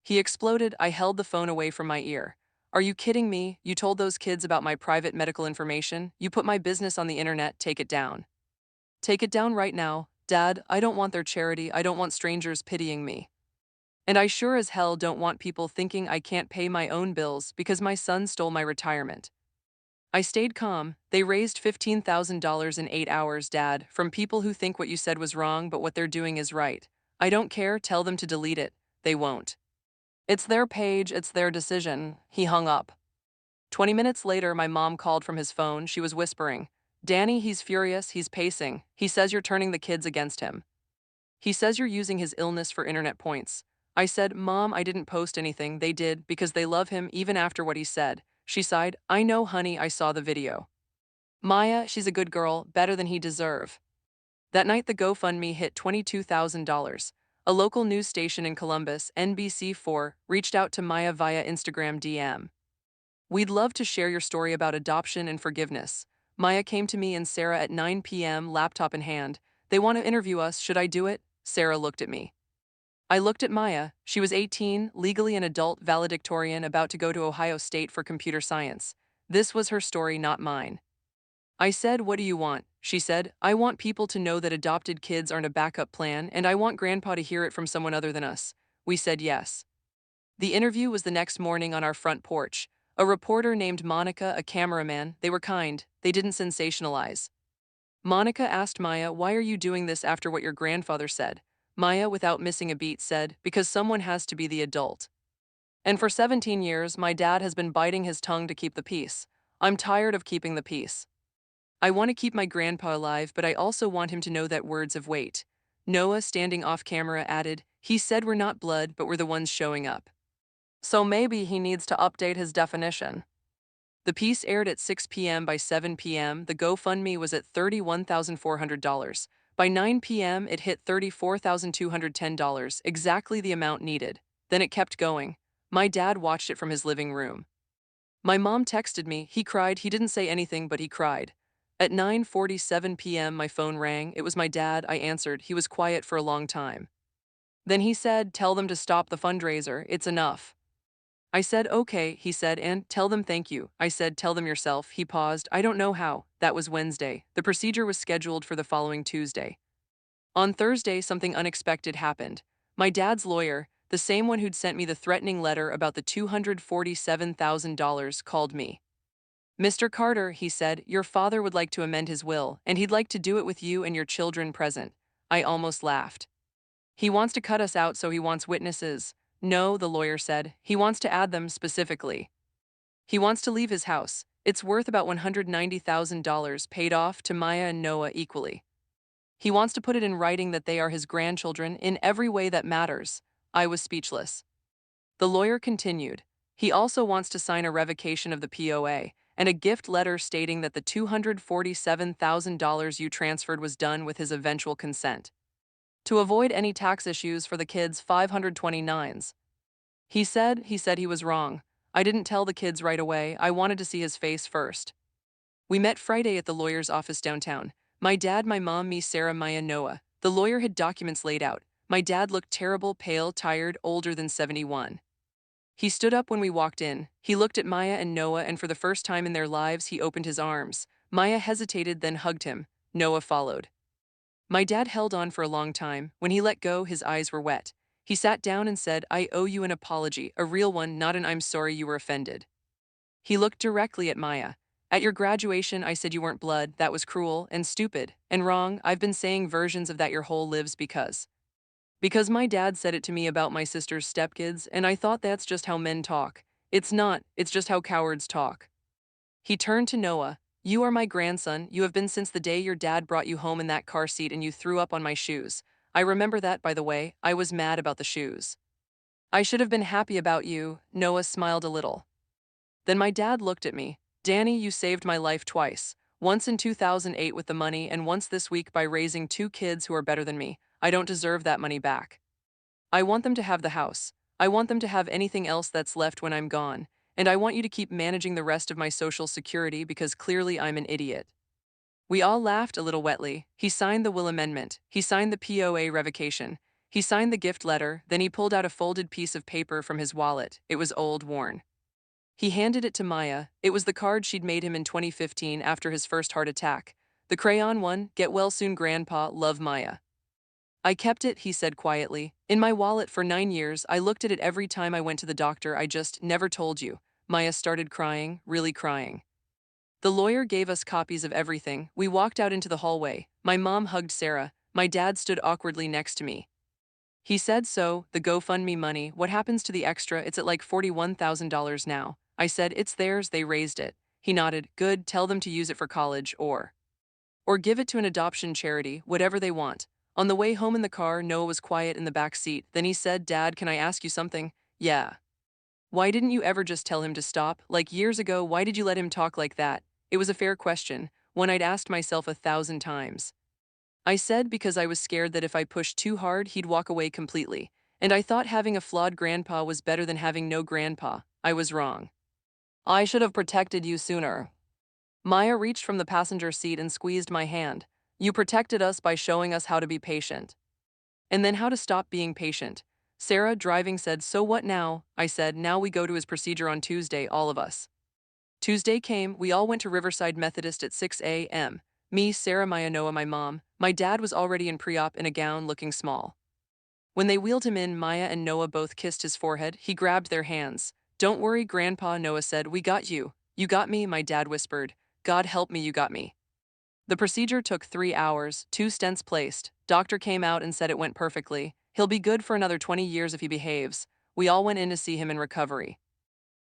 He exploded. I held the phone away from my ear. "Are you kidding me? You told those kids about my private medical information? You put my business on the internet. Take it down. Take it down right now." Dad, I don't want their charity, I don't want strangers pitying me. And I sure as hell don't want people thinking I can't pay my own bills because my son stole my retirement. I stayed calm. They raised $15,000 in 8 hours, Dad, from people who think what you said was wrong but what they're doing is right. I don't care, tell them to delete it. They won't. It's their page, it's their decision. He hung up. 20 minutes later, my mom called from his phone. She was whispering, Danny, he's furious, he's pacing. He says you're turning the kids against him. He says you're using his illness for internet points. I said, Mom, I didn't post anything. They did because they love him even after what he said. She sighed, I know, honey, I saw the video. Maya, she's a good girl, better than he deserve. That night, the GoFundMe hit $22,000. A local news station in Columbus, NBC4, reached out to Maya via Instagram DM. We'd love to share your story about adoption and forgiveness. Maya came to me and Sarah at 9 p.m., laptop in hand. They want to interview us, should I do it? Sarah looked at me. I looked at Maya. She was 18, legally an adult valedictorian about to go to Ohio State for computer science. This was her story, not mine. I said, what do you want? She said, I want people to know that adopted kids aren't a backup plan, and I want Grandpa to hear it from someone other than us. We said yes. The interview was the next morning on our front porch. A reporter named Monica, a cameraman. They were kind. They didn't sensationalize. Monica asked Maya, why are you doing this after what your grandfather said? Maya, without missing a beat, said, because someone has to be the adult. And for 17 years, my dad has been biting his tongue to keep the peace. I'm tired of keeping the peace. I want to keep my grandpa alive, but I also want him to know that words have weight. Noah, standing off camera, added, he said we're not blood, but we're the ones showing up. So maybe he needs to update his definition. The piece aired at 6 p.m. By 7 p.m., the GoFundMe was at $31,400. By 9 p.m., it hit $34,210, exactly the amount needed. Then it kept going. My dad watched it from his living room. My mom texted me. He cried. He didn't say anything, but he cried. At 9:47 p.m., my phone rang. It was my dad. I answered. He was quiet for a long time. Then he said, tell them to stop the fundraiser. It's enough. I said, okay, he said, and tell them thank you. I said, tell them yourself. He paused. I don't know how. That was Wednesday. The procedure was scheduled for the following Tuesday. On Thursday, something unexpected happened. My dad's lawyer, the same one who'd sent me the threatening letter about the $247,000, called me. Mr. Carter, he said, your father would like to amend his will, and he'd like to do it with you and your children present. I almost laughed. He wants to cut us out, so he wants witnesses. No, the lawyer said, he wants to add them specifically. He wants to leave his house. It's worth about $190,000 paid off to Maya and Noah equally. He wants to put it in writing that they are his grandchildren in every way that matters. I was speechless. The lawyer continued. He also wants to sign a revocation of the POA and a gift letter stating that the $247,000 you transferred was done with his eventual consent. To avoid any tax issues for the kids' 529s. He said he was wrong. I didn't tell the kids right away. I wanted to see his face first. We met Friday at the lawyer's office downtown. My dad, my mom, me, Sarah, Maya, Noah. The lawyer had documents laid out. My dad looked terrible, pale, tired, older than 71. He stood up when we walked in. He looked at Maya and Noah, and for the first time in their lives, he opened his arms. Maya hesitated, then hugged him. Noah followed. My dad held on for a long time. When he let go, his eyes were wet. He sat down and said, I owe you an apology, a real one, not an I'm sorry you were offended. He looked directly at Maya. At your graduation, I said you weren't blood. That was cruel and stupid and wrong. I've been saying versions of that your whole lives because my dad said it to me about my sister's stepkids, and I thought that's just how men talk. It's not, it's just how cowards talk. He turned to Noah. You are my grandson. You have been since the day your dad brought you home in that car seat and you threw up on my shoes. I remember that, by the way. I was mad about the shoes. I should have been happy about you. Noah smiled a little. Then my dad looked at me. Danny, you saved my life twice. Once in 2008 with the money, and once this week by raising two kids who are better than me. I don't deserve that money back. I want them to have the house. I want them to have anything else that's left when I'm gone. And I want you to keep managing the rest of my Social Security because clearly I'm an idiot. We all laughed a little wetly. He signed the will amendment. He signed the POA revocation. He signed the gift letter. Then he pulled out a folded piece of paper from his wallet. It was old, worn. He handed it to Maya. It was the card she'd made him in 2015 after his first heart attack. The crayon one, get well soon, Grandpa, love Maya. I kept it, he said quietly. In my wallet for 9 years, I looked at it every time I went to the doctor. I just never told you. Maya started crying, really crying. The lawyer gave us copies of everything. We walked out into the hallway. My mom hugged Sarah. My dad stood awkwardly next to me. He said, "So, the GoFundMe money, what happens to the extra? It's at like $41,000 now." I said, "It's theirs, they raised it." He nodded. "Good, tell them to use it for college or give it to an adoption charity, whatever they want." On the way home in the car, Noah was quiet in the back seat. Then he said, "Dad, can I ask you something?" "Yeah." "Why didn't you ever just tell him to stop? Like years ago, why did you let him talk like that?" It was a fair question, one I'd asked myself 1,000 times. I said because I was scared that if I pushed too hard, he'd walk away completely. And I thought having a flawed grandpa was better than having no grandpa. I was wrong. "I should have protected you sooner." Maya reached from the passenger seat and squeezed my hand. "You protected us by showing us how to be patient. And then how to stop being patient." Sarah, driving, said, "So what now?" I said, "Now we go to his procedure on Tuesday, all of us." Tuesday came, we all went to Riverside Methodist at 6 a.m. Me, Sarah, Maya, Noah, my mom. My dad was already in pre-op in a gown looking small. When they wheeled him in, Maya and Noah both kissed his forehead. He grabbed their hands. "Don't worry, Grandpa," Noah said. "We got you." "You got me," my dad whispered. "God help me, you got me." The procedure took 3 hours, 2 stents placed. Doctor came out and said it went perfectly. He'll be good for another 20 years if he behaves. We all went in to see him in recovery.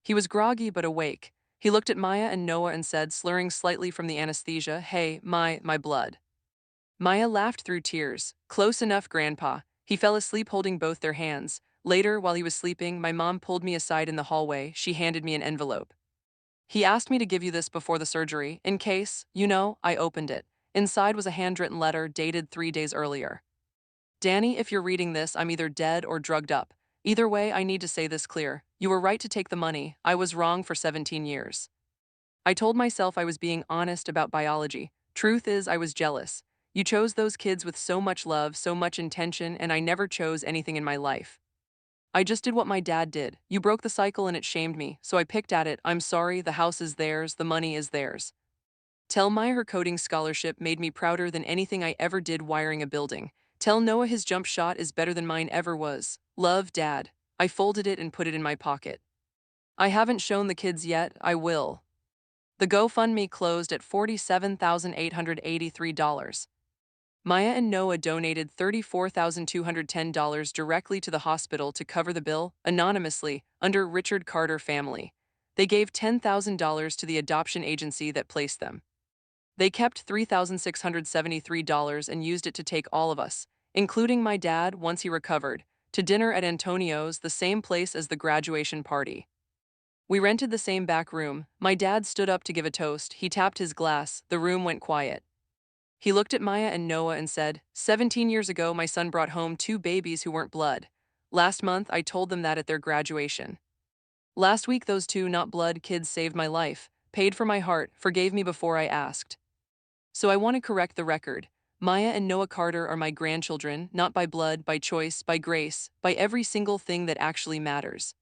He was groggy but awake. He looked at Maya and Noah and said, slurring slightly from the anesthesia, "Hey, my blood." Maya laughed through tears. "Close enough, Grandpa." He fell asleep holding both their hands. Later, while he was sleeping, my mom pulled me aside in the hallway. She handed me an envelope. "He asked me to give you this before the surgery, in case, I opened it. Inside was a handwritten letter dated 3 days earlier. Danny, if you're reading this, I'm either dead or drugged up. Either way, I need to say this clear. You were right to take the money. I was wrong for 17 years. I told myself I was being honest about biology. Truth is, I was jealous. You chose those kids with so much love, so much intention, and I never chose anything in my life. I just did what my dad did. You broke the cycle and it shamed me, so I picked at it. I'm sorry, the house is theirs, the money is theirs. Tell Maya her coding scholarship made me prouder than anything I ever did wiring a building. Tell Noah his jump shot is better than mine ever was. Love, Dad." I folded it and put it in my pocket. I haven't shown the kids yet, I will. The GoFundMe closed at $47,883. Maya and Noah donated $34,210 directly to the hospital to cover the bill, anonymously, under Richard Carter Family. They gave $10,000 to the adoption agency that placed them. They kept $3,673 and used it to take all of us, including my dad once he recovered, to dinner at Antonio's, the same place as the graduation party. We rented the same back room. My dad stood up to give a toast. He tapped his glass. The room went quiet. He looked at Maya and Noah and said, "17 years ago, my son brought home 2 babies who weren't blood. Last month, I told them that at their graduation. Last week, those 2 not blood kids saved my life, paid for my heart, forgave me before I asked. So I want to correct the record. Maya and Noah Carter are my grandchildren, not by blood, by choice, by grace, by every single thing that actually matters.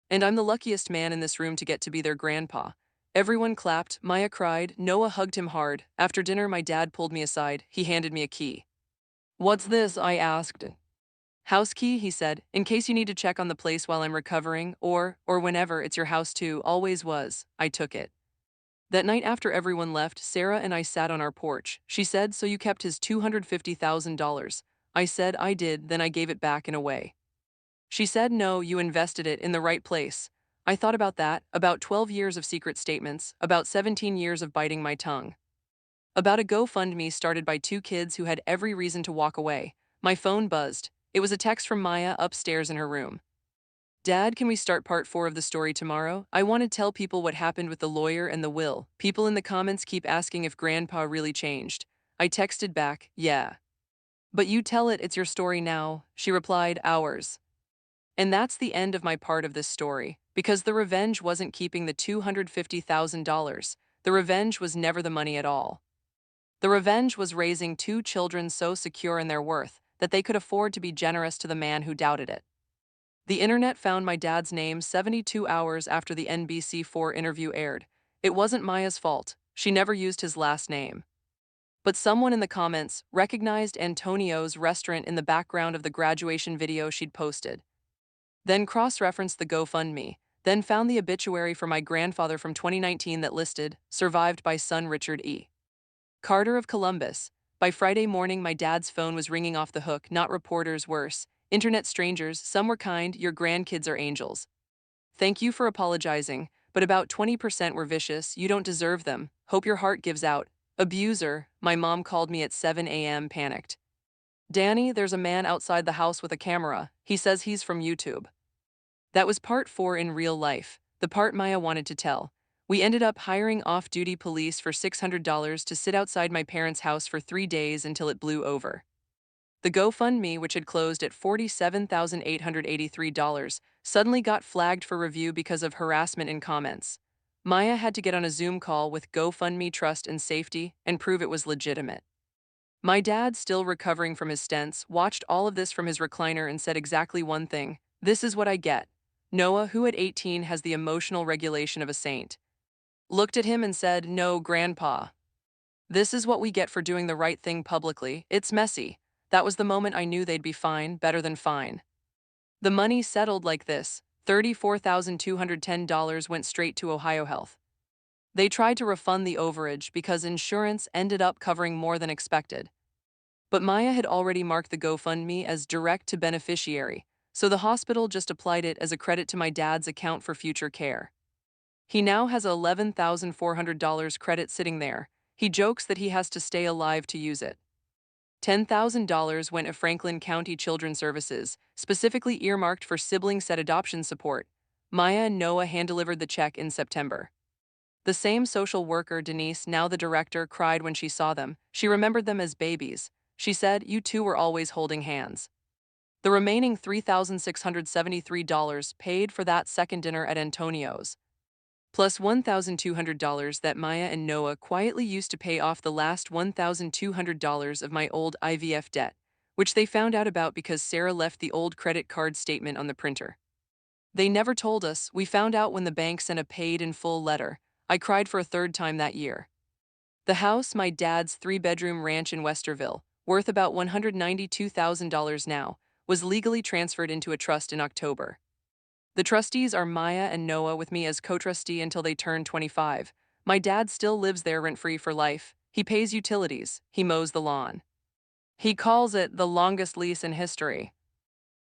And I'm the luckiest man in this room to get to be their grandpa." Everyone clapped. Maya cried. Noah hugged him hard. After dinner, my dad pulled me aside. He handed me a key. "What's this?" I asked. "House key," he said, "in case you need to check on the place while I'm recovering, or whenever. It's your house too, always was." I took it. That night after everyone left, Sarah and I sat on our porch. She said, "So you kept his $250,000. I said, "I did," then I gave it back in a way. She said, "No, you invested it in the right place." I thought about that, about 12 years of secret statements, about 17 years of biting my tongue. About a GoFundMe started by 2 kids who had every reason to walk away. My phone buzzed. It was a text from Maya upstairs in her room. "Dad, can we start part 4 of the story tomorrow? I want to tell people what happened with the lawyer and the will. People in the comments keep asking if Grandpa really changed." I texted back, "Yeah." "But you tell it, it's your story now." She replied, "Ours." And that's the end of my part of this story, because the revenge wasn't keeping the $250,000. The revenge was never the money at all. The revenge was raising 2 children so secure in their worth that they could afford to be generous to the man who doubted it. The internet found my dad's name 72 hours after the NBC4 interview aired. It wasn't Maya's fault. She never used his last name. But someone in the comments recognized Antonio's restaurant in the background of the graduation video she'd posted. Then cross-referenced the GoFundMe, then found the obituary for my grandfather from 2019 that listed, survived by son Richard E. Carter of Columbus. By Friday morning, my dad's phone was ringing off the hook, not reporters, worse. Internet strangers, some were kind, your grandkids are angels. Thank you for apologizing, but about 20% were vicious, you don't deserve them, hope your heart gives out. Abuser, my mom called me at 7 a.m. panicked. Danny, there's a man outside the house with a camera, he says he's from YouTube. That was part 4 in real life, the part Maya wanted to tell. We ended up hiring off-duty police for $600 to sit outside my parents' house for 3 days until it blew over. The GoFundMe, which had closed at $47,883, suddenly got flagged for review because of harassment in comments. Maya had to get on a Zoom call with GoFundMe Trust and Safety and prove it was legitimate. My dad, still recovering from his stents, watched all of this from his recliner and said exactly one thing: "This is what I get." Noah, who at 18 has the emotional regulation of a saint, looked at him and said, "No, Grandpa. This is what we get for doing the right thing publicly. It's messy." That was the moment I knew they'd be fine, better than fine. The money settled like this. $34,210 went straight to Ohio Health. They tried to refund the overage because insurance ended up covering more than expected. But Maya had already marked the GoFundMe as direct to beneficiary, so the hospital just applied it as a credit to my dad's account for future care. He now has $11,400 credit sitting there. He jokes that he has to stay alive to use it. $10,000 went to Franklin County Children's Services, specifically earmarked for sibling-set adoption support. Maya and Noah hand-delivered the check in September. The same social worker, Denise, now the director, cried when she saw them. She remembered them as babies. She said, "You two were always holding hands." The remaining $3,673 paid for that second dinner at Antonio's, plus $1,200 that Maya and Noah quietly used to pay off the last $1,200 of my old IVF debt, which they found out about because Sarah left the old credit card statement on the printer. They never told us. We found out when the bank sent a paid-in-full letter. I cried for a third time that year. The house, my dad's 3-bedroom ranch in Westerville, worth about $192,000 now, was legally transferred into a trust in October. The trustees are Maya and Noah, with me as co-trustee until they turn 25. My dad still lives there rent-free for life. He pays utilities. He mows the lawn. He calls it the longest lease in history.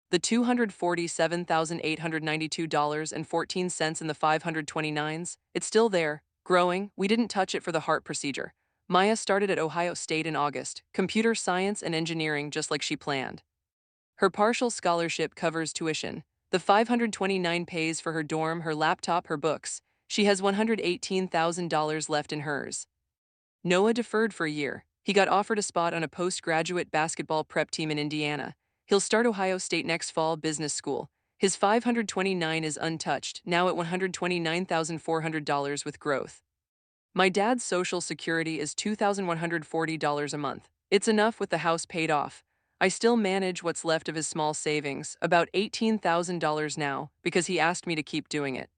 The $247,892.14 in the 529s, it's still there, growing. We didn't touch it for the heart procedure. Maya started at Ohio State in August, computer science and engineering, just like she planned. Her partial scholarship covers tuition. The $529 pays for her dorm, her laptop, her books. She has $118,000 left in hers. Noah deferred for a year. He got offered a spot on a postgraduate basketball prep team in Indiana. He'll start Ohio State next fall, business school. His $529 is untouched, now at $129,400 with growth. My dad's Social Security is $2,140 a month. It's enough with the house paid off. I still manage what's left of his small savings, about $18,000 now, because he asked me to keep doing it.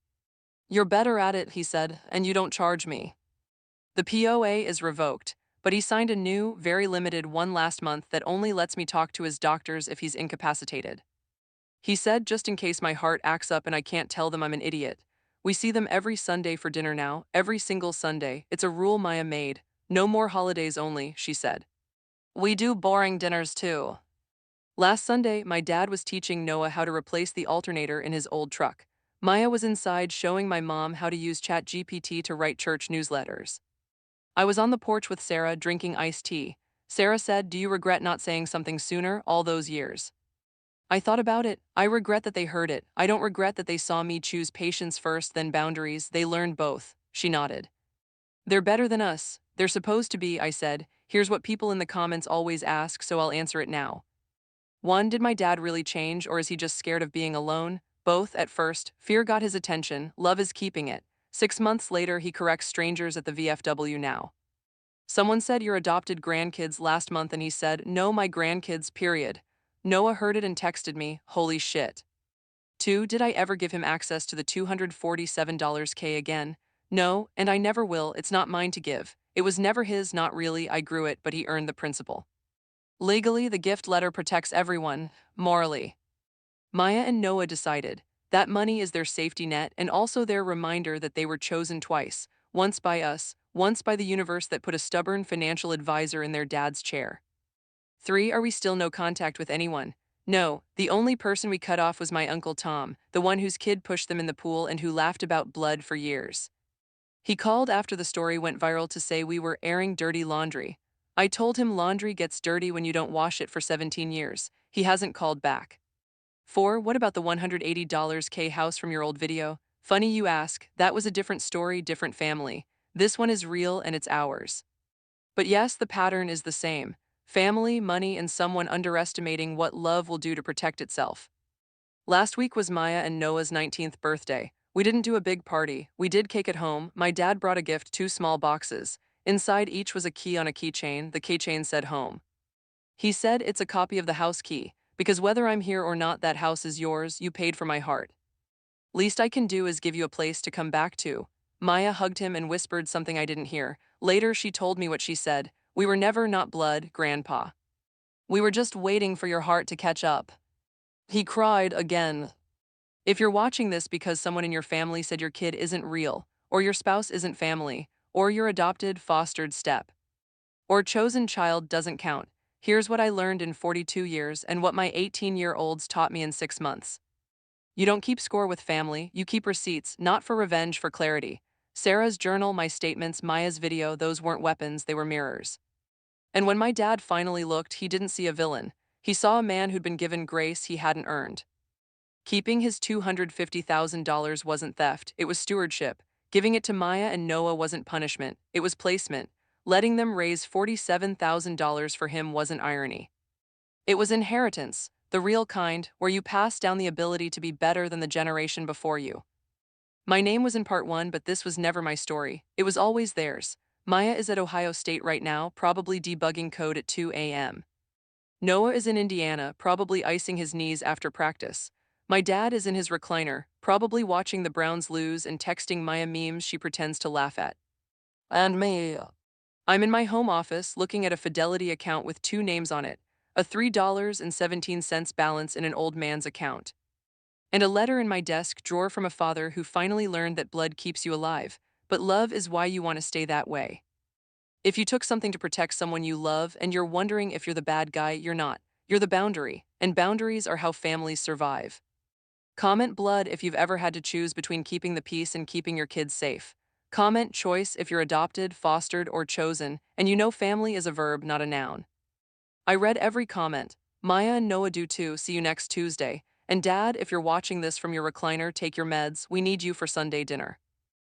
"You're better at it," he said, "and you don't charge me." The POA is revoked, but he signed a new, very limited one last month that only lets me talk to his doctors if he's incapacitated. He said, just in case my heart acts up and I can't tell them I'm an idiot. We see them every Sunday for dinner now, every single Sunday. It's a rule Maya made. No more holidays only, she said. We do boring dinners too. Last Sunday, my dad was teaching Noah how to replace the alternator in his old truck. Maya was inside showing my mom how to use ChatGPT to write church newsletters. I was on the porch with Sarah drinking iced tea. Sarah said, "Do you regret not saying something sooner all those years?" I thought about it. I regret that they heard it. I don't regret that they saw me choose patience first, then boundaries. They learned both. She nodded. They're better than us. They're supposed to be, I said. Here's what people in the comments always ask, so I'll answer it now. 1. Did my dad really change, or is he just scared of being alone? Both, at first. Fear got his attention. Love is keeping it. 6 months later, he corrects strangers at the VFW now. Someone said your adopted grandkids last month, and he said, "No, my grandkids, period." Noah heard it and texted me, "Holy shit." 2. Did I ever give him access to the $247K again? No, and I never will. It's not mine to give. It was never his, not really, I grew it, but he earned the principal. Legally, the gift letter protects everyone. Morally, Maya and Noah decided that money is their safety net and also their reminder that they were chosen twice, once by us, once by the universe that put a stubborn financial advisor in their dad's chair. 3. Are we still no contact with anyone? No, the only person we cut off was my Uncle Tom, the one whose kid pushed them in the pool and who laughed about blood for years. He called after the story went viral to say we were airing dirty laundry. I told him laundry gets dirty when you don't wash it for 17 years. He hasn't called back. 4. What about the $180 K house from your old video? Funny you ask, that was a different story, different family. This one is real and it's ours. But yes, the pattern is the same. Family, money, and someone underestimating what love will do to protect itself. Last week was Maya and Noah's 19th birthday. We didn't do a big party. We did cake at home. My dad brought a gift, 2 small boxes. Inside each was a key on a keychain. The keychain said home. He said it's a copy of the house key, because whether I'm here or not, that house is yours. You paid for my heart. Least I can do is give you a place to come back to. Maya hugged him and whispered something I didn't hear. Later, she told me what she said. We were never not blood, Grandpa. We were just waiting for your heart to catch up. He cried again. If you're watching this because someone in your family said your kid isn't real, or your spouse isn't family, or your adopted, fostered step, or chosen child doesn't count, here's what I learned in 42 years and what my 18-year-olds taught me in 6 months. You don't keep score with family, you keep receipts, not for revenge, for clarity. Sarah's journal, my statements, Maya's video, those weren't weapons, they were mirrors. And when my dad finally looked, he didn't see a villain. He saw a man who'd been given grace he hadn't earned. Keeping his $250,000 wasn't theft, it was stewardship. Giving it to Maya and Noah wasn't punishment, it was placement. Letting them raise $47,000 for him wasn't irony. It was inheritance, the real kind, where you pass down the ability to be better than the generation before you. My name was in part 1, but this was never my story. It was always theirs. Maya is at Ohio State right now, probably debugging code at 2 a.m. Noah is in Indiana, probably icing his knees after practice. My dad is in his recliner, probably watching the Browns lose and texting Maya memes she pretends to laugh at. And me. I'm in my home office looking at a Fidelity account with 2 names on it, a $3.17 balance in an old man's account, and a letter in my desk drawer from a father who finally learned that blood keeps you alive, but love is why you want to stay that way. If you took something to protect someone you love and you're wondering if you're the bad guy, you're not. You're the boundary, and boundaries are how families survive. Comment blood if you've ever had to choose between keeping the peace and keeping your kids safe. Comment choice if you're adopted, fostered, or chosen, and you know family is a verb, not a noun. I read every comment. Maya and Noah do too. See you next Tuesday. And Dad, if you're watching this from your recliner, take your meds. We need you for Sunday dinner.